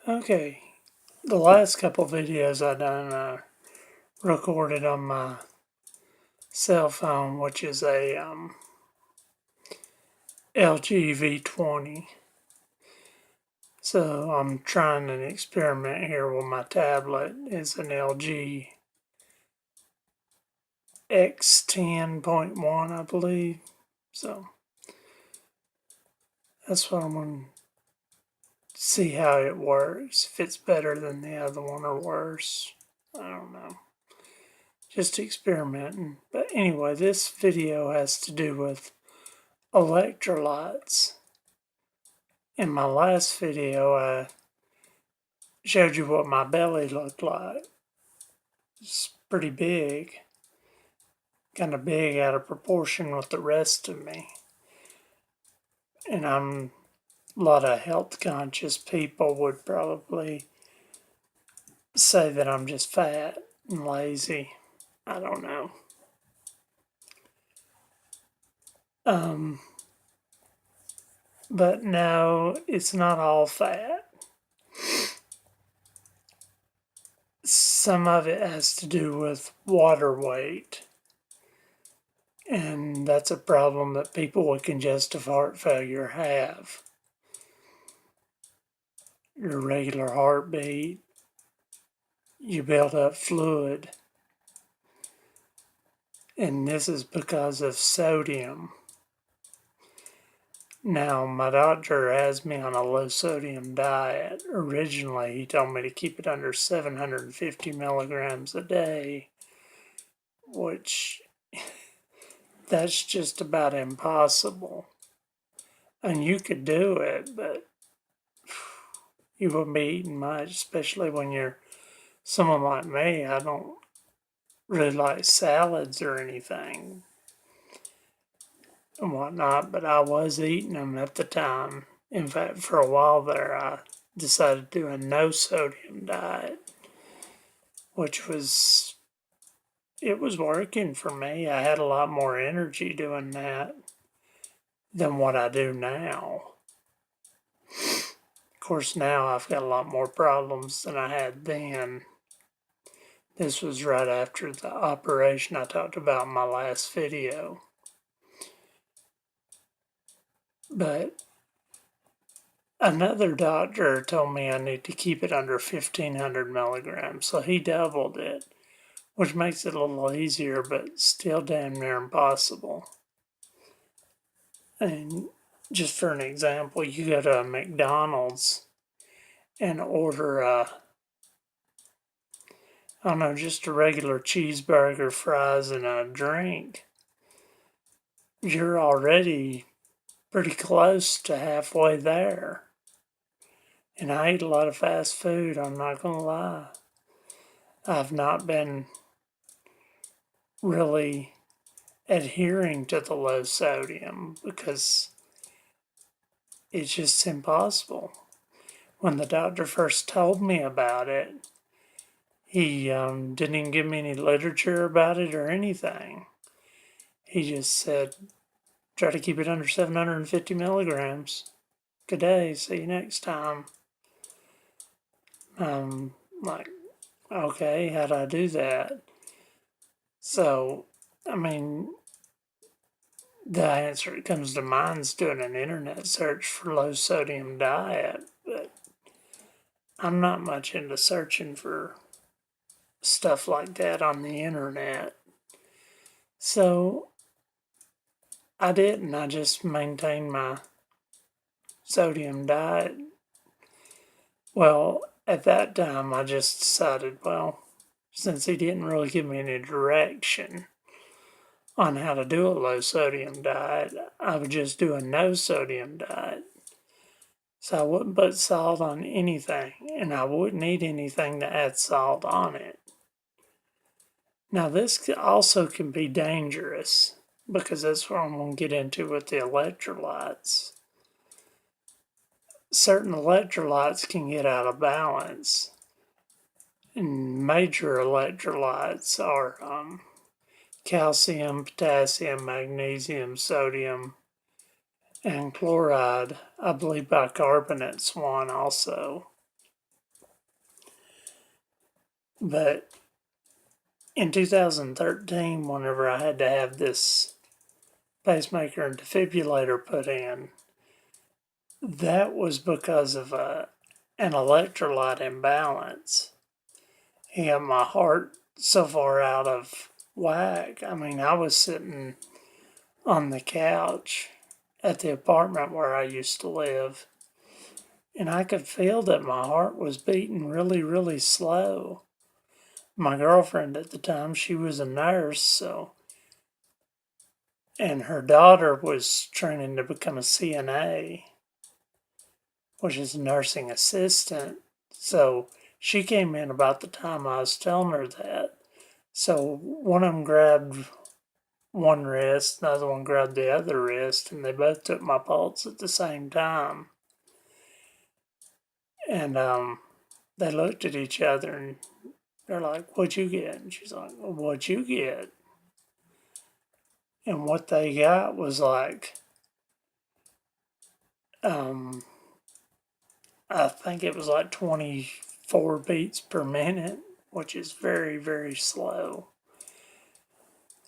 Okay, the last couple videos I done recorded on my cell phone, which is a LG V20. So I'm trying an experiment here with my tablet. It's an LG X10.1, I believe. So that's what I'm going to see how it works. If it's better than the other one or worse. I don't know. Just experimenting. But anyway, this video has to do with electrolytes. In my last video, I showed you what my belly looked like. It's pretty big. Kind of big out of proportion with the rest of me. And a lot of health conscious people would probably say that I'm just fat and lazy. I don't know. But no, it's not all fat. Some of it has to do with water weight. And that's a problem that people with congestive heart failure have. Your regular heartbeat, you build up fluid. And this is because of sodium. Now, my doctor has me on a low sodium diet. Originally, he told me to keep it under 750 milligrams a day, which that's just about impossible. And you could do it, but you wouldn't be eating much, especially when you're someone like me. I don't really like salads or anything and whatnot, but I was eating them at the time. In fact, for a while there, I decided to do a no sodium diet, which was, it was working for me. I had a lot more energy doing that than what I do now. Of course, now I've got a lot more problems than I had then. This was right after the operation I talked about in my last video. But another doctor told me I need to keep it under 1,500 milligrams, so he doubled it, which makes it a little easier, but still damn near impossible. And just for an example, you go to a McDonald's and order I don't know, just a regular cheeseburger, fries, and a drink. You're already pretty close to halfway there. And I eat a lot of fast food, I'm not going to lie. I've not been really adhering to the low sodium because it's just impossible. When the doctor first told me about it, he didn't even give me any literature about it or anything. He just said, try to keep it under 750 milligrams. Good day, see you next time. Like, okay, how do I do that? So, I mean, the answer that comes to mind is doing an internet search for low sodium diet, but I'm not much into searching for stuff like that on the internet. So I didn't. I just maintained my sodium diet. Well, at that time, I just decided, well, since he didn't really give me any direction on how to do a low sodium diet, I would just do a no sodium diet. So I wouldn't put salt on anything, and I wouldn't eat anything that had salt on it. Now, this also can be dangerous because that's what I'm going to get into with the electrolytes. Certain electrolytes can get out of balance. And major electrolytes are calcium, potassium, magnesium, sodium, and chloride. I believe bicarbonate's one also. But in 2013, whenever I had to have this pacemaker and defibrillator put in, that was because of an electrolyte imbalance. He had my heart so far out of whack. I mean, I was sitting on the couch at the apartment where I used to live, and I could feel that my heart was beating really, really slow. My girlfriend at the time, she was a nurse, and her daughter was training to become a CNA, which is a nursing assistant. So she came in about the time I was telling her that. So one of them grabbed one wrist, the other one grabbed the other wrist, and they both took my pulse at the same time. And they looked at each other and they're like, "What'd you get?" And she's like, "Well, what'd you get?" And what they got was like, um, I think it was like 24 beats per minute, which is very, very slow.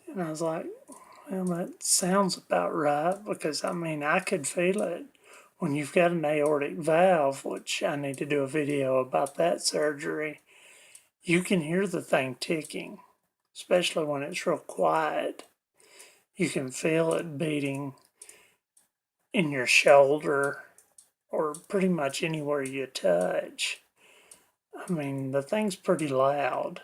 And I was like, well, that sounds about right, because I mean, I could feel it. When you've got an aortic valve, which I need to do a video about that surgery, you can hear the thing ticking, especially when it's real quiet. You can feel it beating in your shoulder or pretty much anywhere you touch. I mean, the thing's pretty loud,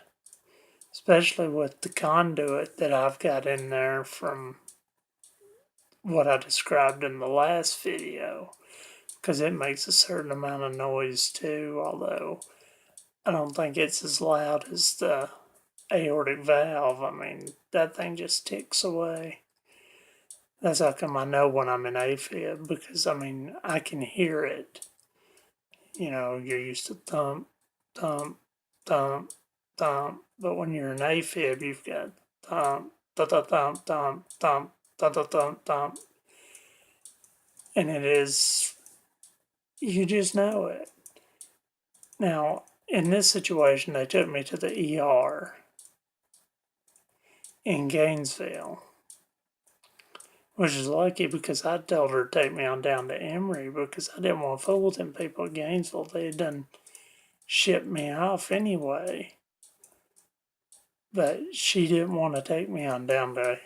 especially with the conduit that I've got in there from what I described in the last video, because it makes a certain amount of noise too, although I don't think it's as loud as the aortic valve. I mean, that thing just ticks away. That's how come I know when I'm in AFib, because I mean, I can hear it. You know, you're used to thump, thump, thump, thump, but when you're in AFib, you've got thump, thump, thump, thump, thump, thump, thump, thump, and it is, you just know it. Now, in this situation, they took me to the ER in Gainesville, which is lucky because I told her to take me on down to Emory because I didn't want to fool with them people at Gainesville. They had done shipped me off anyway. But she didn't want to take me on down to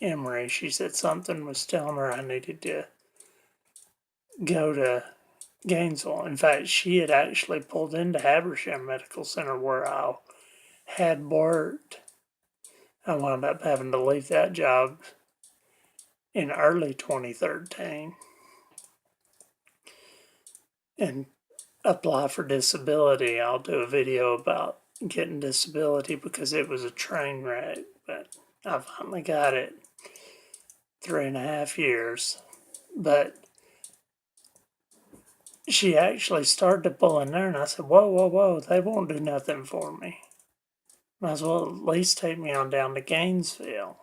Emory. She said something was telling her I needed to go to Gainesville. In fact, she had actually pulled into Habersham Medical Center where I had worked. I wound up having to leave that job in early 2013 and apply for disability. I'll do a video about getting disability because it was a train wreck, but I finally got it. 3.5 years. But she actually started to pull in there, and I said, "Whoa, whoa, whoa, they won't do nothing for me. Might as well at least take me on down to Gainesville."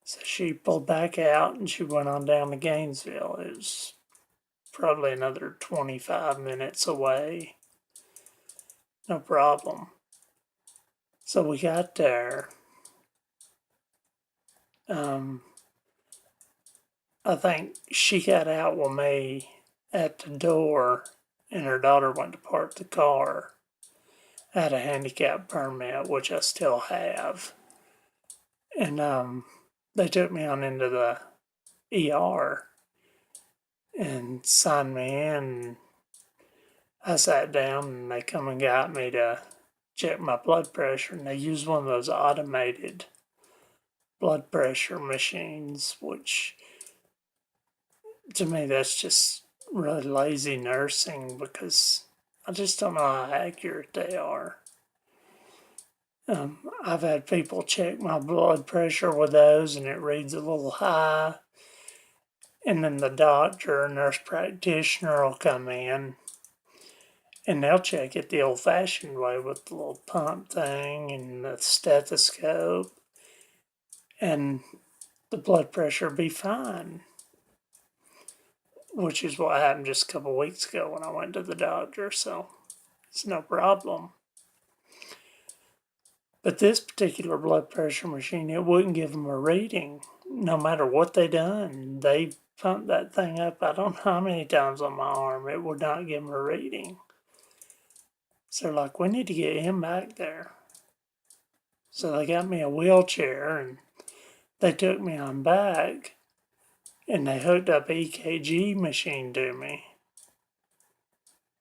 So she pulled back out and she went on down to Gainesville. It was probably another 25 minutes away. No problem. So we got there. I think she got out with me at the door, and her daughter went to park the car. I had a handicap permit, which I still have. And they took me on into the ER and signed me in. I sat down and they come and got me to check my blood pressure. And they used one of those automated blood pressure machines, which to me that's just really lazy nursing because I just don't know how accurate they are. I've had people check my blood pressure with those and it reads a little high. And then the doctor or nurse practitioner will come in and they'll check it the old fashioned way with the little pump thing and the stethoscope. And the blood pressure will be fine, which is what happened just a couple weeks ago when I went to the doctor. So it's no problem. But this particular blood pressure machine, it wouldn't give them a reading. No matter what they done, they pumped that thing up, I don't know how many times on my arm, it would not give them a reading. So they're like, we need to get him back there. So they got me a wheelchair and they took me on back and they hooked up an EKG machine to me,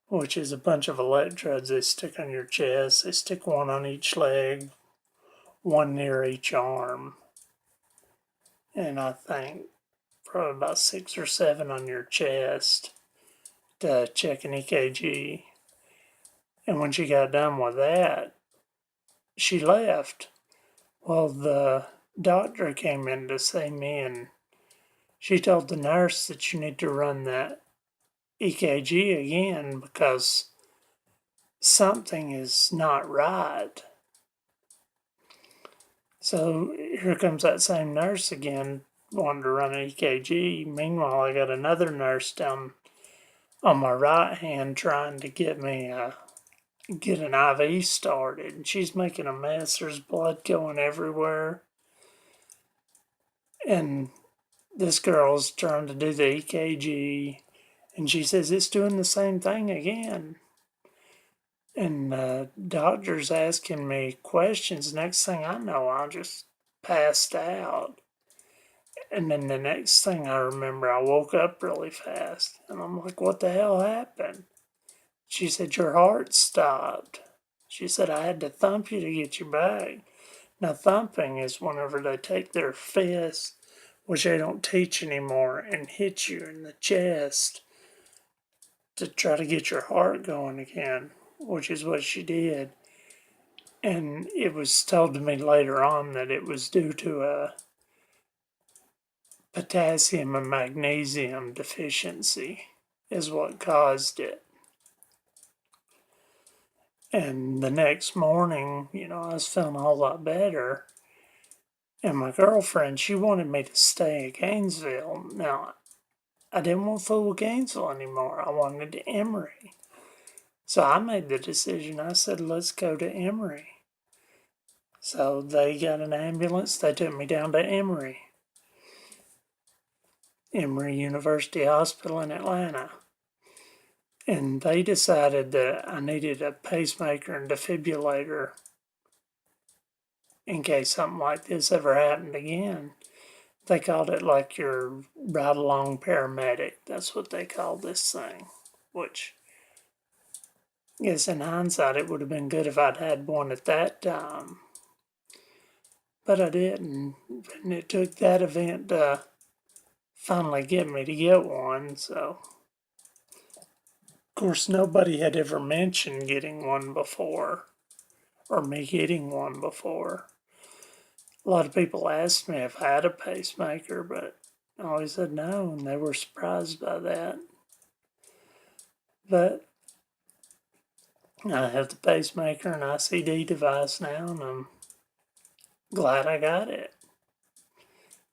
which is a bunch of electrodes they stick on your chest. They stick one on each leg, one near each arm, and I think probably about 6 or 7 on your chest to check an EKG. And when she got done with that, she left. Well, the doctor came in to see me, and she told the nurse that you need to run that EKG again because something is not right. So here comes that same nurse again, wanting to run an EKG. Meanwhile, I got another nurse down on my right hand trying to get me get an IV started. And she's making a mess. There's blood going everywhere. And this girl's trying to do the EKG, and she says it's doing the same thing again. And doctor's asking me questions. Next thing I know, I just passed out. And then the next thing I remember, I woke up really fast. And I'm like, what the hell happened? She said, your heart stopped. She said, I had to thump you to get you back. Now, thumping is whenever they take their fist, which they don't teach anymore, and hit you in the chest to try to get your heart going again, which is what she did. And it was told to me later on that it was due to a potassium and magnesium deficiency is what caused it. And the next morning, I was feeling a whole lot better. And my girlfriend, she wanted me to stay at Gainesville. Now, I didn't want to fool with Gainesville anymore. I wanted to Emory. So I made the decision. I said, let's go to Emory. So they got an ambulance. They took me down to Emory University Hospital in Atlanta. And they decided that I needed a pacemaker and defibrillator in case something like this ever happened again. They called it like your ride-along paramedic. That's what they called this thing, which, I guess in hindsight, it would have been good if I'd had one at that time. But I didn't, and it took that event to finally get me to get one, so. Of course, nobody had ever mentioned getting one before, or me getting one before. A lot of people asked me if I had a pacemaker, but I always said no, and they were surprised by that. But I have the pacemaker and ICD device now, and I'm glad I got it.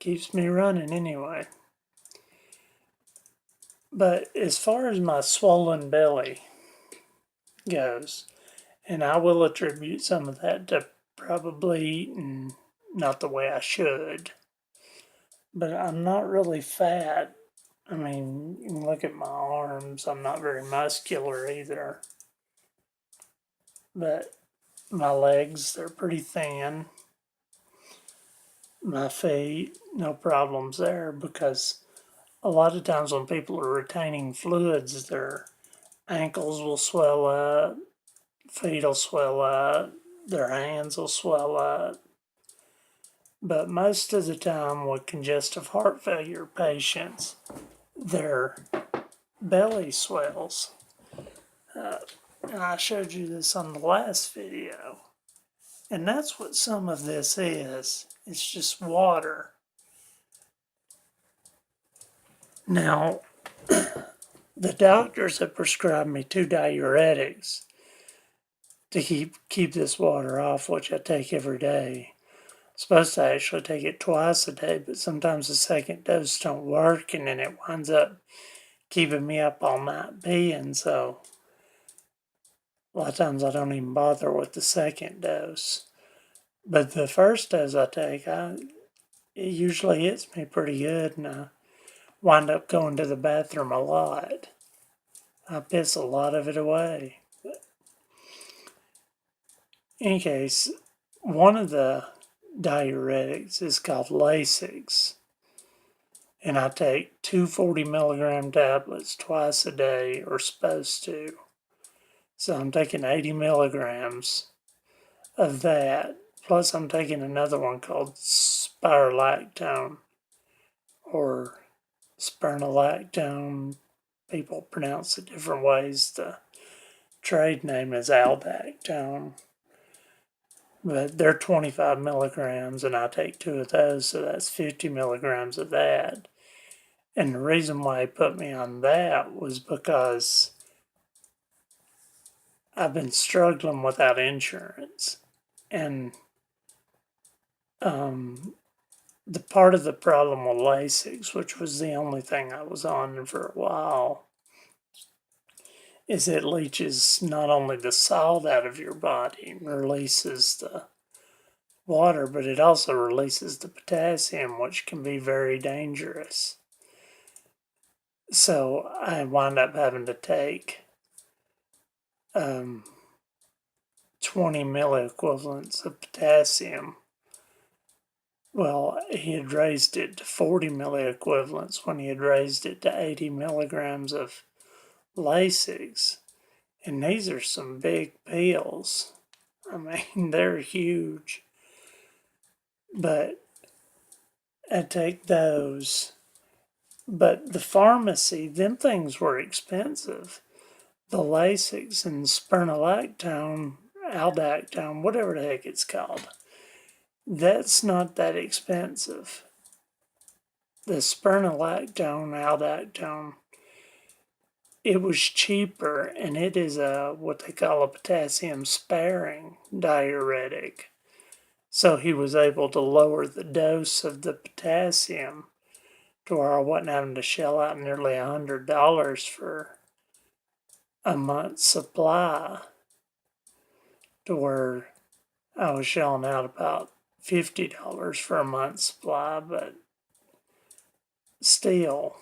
Keeps me running anyway. But as far as my swollen belly goes, and I will attribute some of that to probably eating not the way I should, but I'm not really fat. I mean, you can look at my arms, I'm not very muscular either. But my legs, they're pretty thin. My feet, no problems there, because a lot of times when people are retaining fluids, their ankles will swell up, feet will swell up, their hands will swell up. But most of the time with congestive heart failure patients, their belly swells. And I showed you this on the last video. And that's what some of this is. It's just water. Now, the doctors have prescribed me 2 diuretics to keep this water off, which I take every day. I'm supposed to actually take it twice a day, but sometimes the second dose don't work, and then it winds up keeping me up all night peeing, so a lot of times I don't even bother with the second dose. But the first dose I take, it usually hits me pretty good, and I wind up going to the bathroom a lot. I piss a lot of it away. In any case, one of the diuretics is called Lasix, and I take two 40 milligram tablets twice a day, or supposed to. So I'm taking 80 milligrams of that, plus I'm taking another one called spirolactone, or spironolactone. People pronounce it different ways. The trade name is aldactone. But they're 25 milligrams, and I take two of those, so that's 50 milligrams of that. And the reason why he put me on that was because I've been struggling without insurance. And the part of the problem with Lasix, which was the only thing I was on for a while, is it leaches not only the salt out of your body and releases the water, but it also releases the potassium, which can be very dangerous. So I wind up having to take 20 milliequivalents of potassium. Well, he had raised it to 40 milliequivalents when he had raised it to 80 milligrams of Lasix. And these are some big pills. I mean, they're huge. But I take those. But the pharmacy, them things were expensive. The Lasix and spironolactone, aldactone, whatever the heck it's called, that's not that expensive. The spironolactone, aldactone, it was cheaper, and it is what they call a potassium sparing diuretic. So he was able to lower the dose of the potassium to where I wasn't having to shell out nearly $100 for a month's supply, to where I was shelling out about $50 for a month's supply, but still,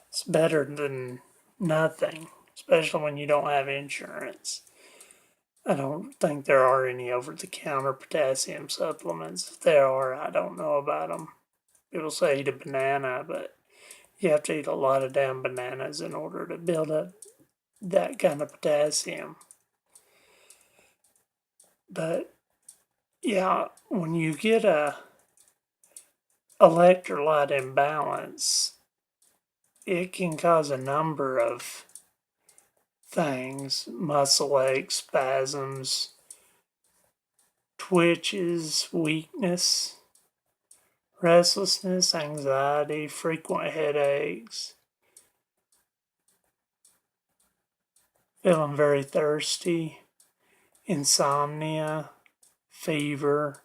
it's better than nothing, especially when you don't have insurance. I don't think there are any over-the-counter potassium supplements. If there are, I don't know about them. People say eat a banana, but you have to eat a lot of damn bananas in order to build up that kind of potassium. But yeah, when you get a electrolyte imbalance, it can cause a number of things: muscle aches, spasms, twitches, weakness, restlessness, anxiety, frequent headaches, feeling very thirsty, insomnia, fever,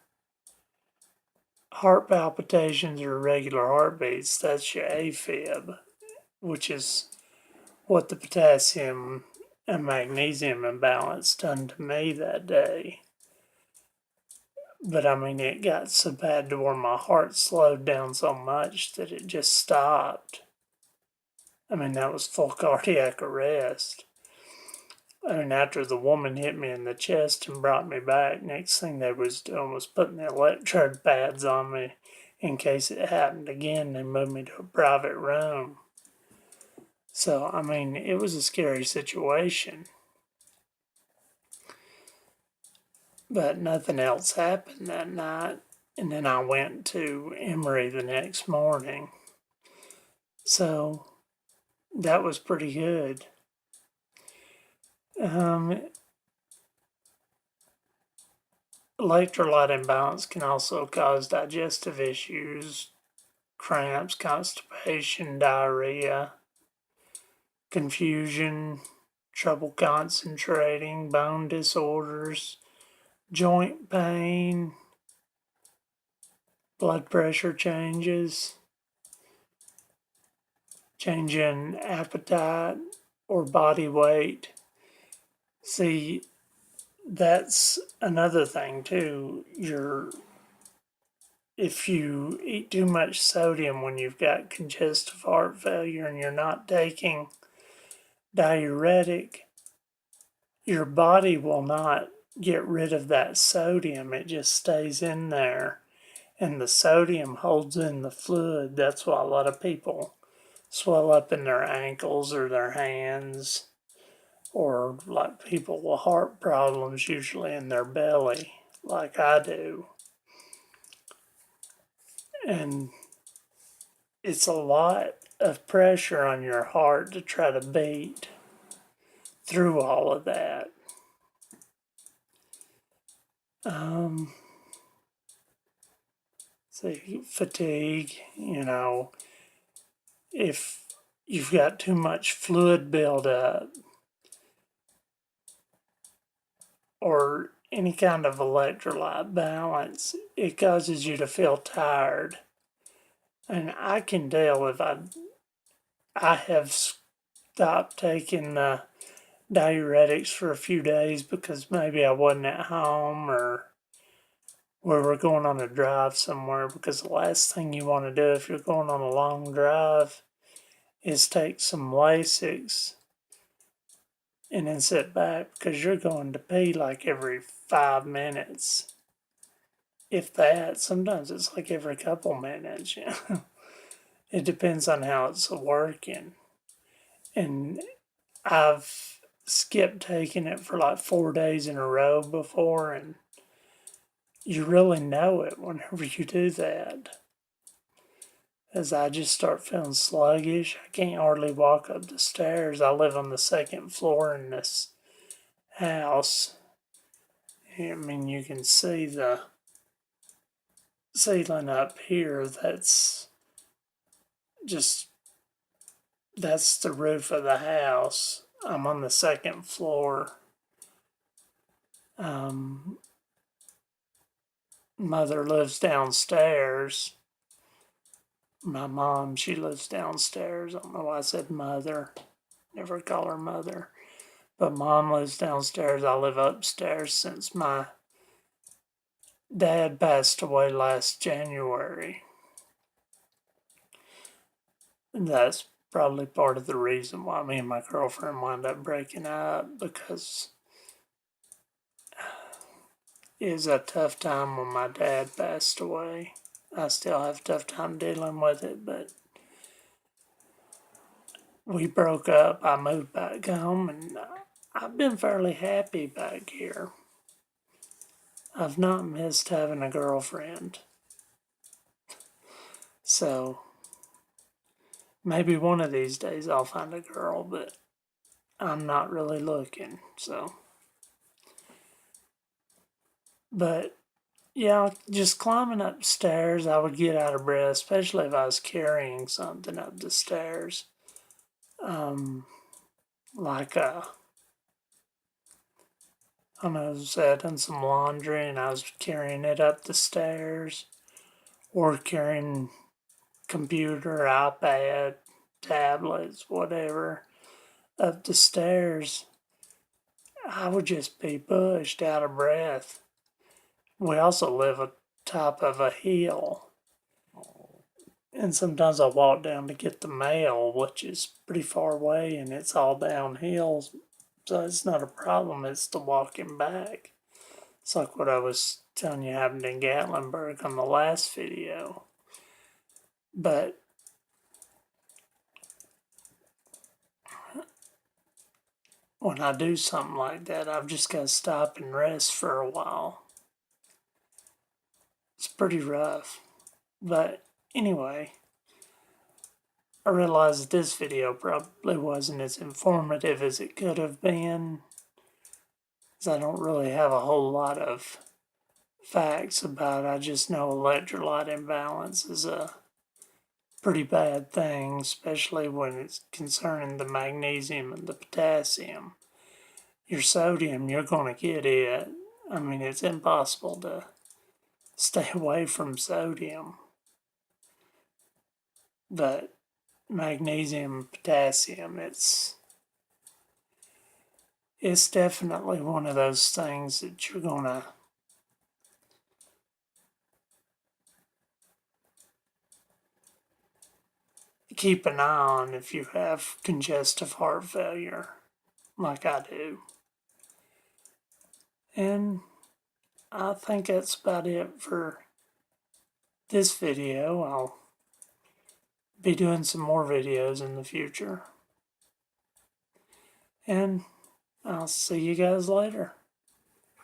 heart palpitations or irregular heartbeats. That's your AFib, which is what the potassium and magnesium imbalance done to me that day. But I mean, it got so bad to where my heart slowed down so much that it just stopped. I mean, that was full cardiac arrest. I mean, after the woman hit me in the chest and brought me back, next thing they was doing was putting the electrode pads on me in case it happened again. They moved me to a private room. So, I mean, it was a scary situation. But nothing else happened that night. And then I went to Emory the next morning. So, that was pretty good. Electrolyte imbalance can also cause digestive issues, cramps, constipation, diarrhea, confusion, trouble concentrating, bone disorders, joint pain, blood pressure changes, change in appetite or body weight. See, that's another thing too. If you eat too much sodium when you've got congestive heart failure and you're not taking diuretic, your body will not get rid of that sodium. It just stays in there. And the sodium holds in the fluid. That's why a lot of people swell up in their ankles or their hands, or like people with heart problems, usually in their belly, like I do. And it's a lot of pressure on your heart to try to beat through all of that. See, fatigue, if you've got too much fluid buildup or any kind of electrolyte balance, it causes you to feel tired. And I can tell if I have stopped taking diuretics for a few days because maybe I wasn't at home or we were going on a drive somewhere, because the last thing you want to do if you're going on a long drive is take some Lasix and then sit back, because you're going to pee like every 5 minutes. If that, sometimes it's like every couple minutes. It depends on how it's working. And I've skipped taking it for like 4 days in a row before, and you really know it whenever you do that. As I just start feeling sluggish, I can't hardly walk up the stairs. I live on the second floor in this house. I mean, you can see the ceiling up here. That's the roof of the house. I'm on the second floor. Mother lives downstairs. My mom, she lives downstairs. I don't know why I said mother. Never call her mother. But mom lives downstairs. I live upstairs since my dad passed away last January. And that's probably part of the reason why me and my girlfriend wound up breaking up, because it was a tough time when my dad passed away. I still have a tough time dealing with it, but we broke up. I moved back home, and I've been fairly happy back here. I've not missed having a girlfriend. So maybe one of these days I'll find a girl, but I'm not really looking. But yeah, just climbing upstairs, I would get out of breath, especially if I was carrying something up the stairs. Like I was done some laundry and I was carrying it up the stairs, or carrying computer, iPad, tablets, whatever, up the stairs. I would just be pushed out of breath. We also live atop of a hill, and sometimes I walk down to get the mail, which is pretty far away, and it's all downhill, so it's not a problem. It's the walking back. It's like what I was telling you happened in Gatlinburg on the last video. But when I do something like that, I've just got to stop and rest for a while. It's pretty rough. But anyway, I realized that this video probably wasn't as informative as it could have been, because I don't really have a whole lot of facts about it. I just know electrolyte imbalance is a pretty bad thing, especially when it's concerning the magnesium and the potassium. Your sodium, you're going to get it. I mean, it's impossible to stay away from sodium. But magnesium, potassium, it's it's definitely one of those things that you're going to keep an eye on if you have congestive heart failure, like I do. And I think that's about it for this video. I'll be doing some more videos in the future. And I'll see you guys later.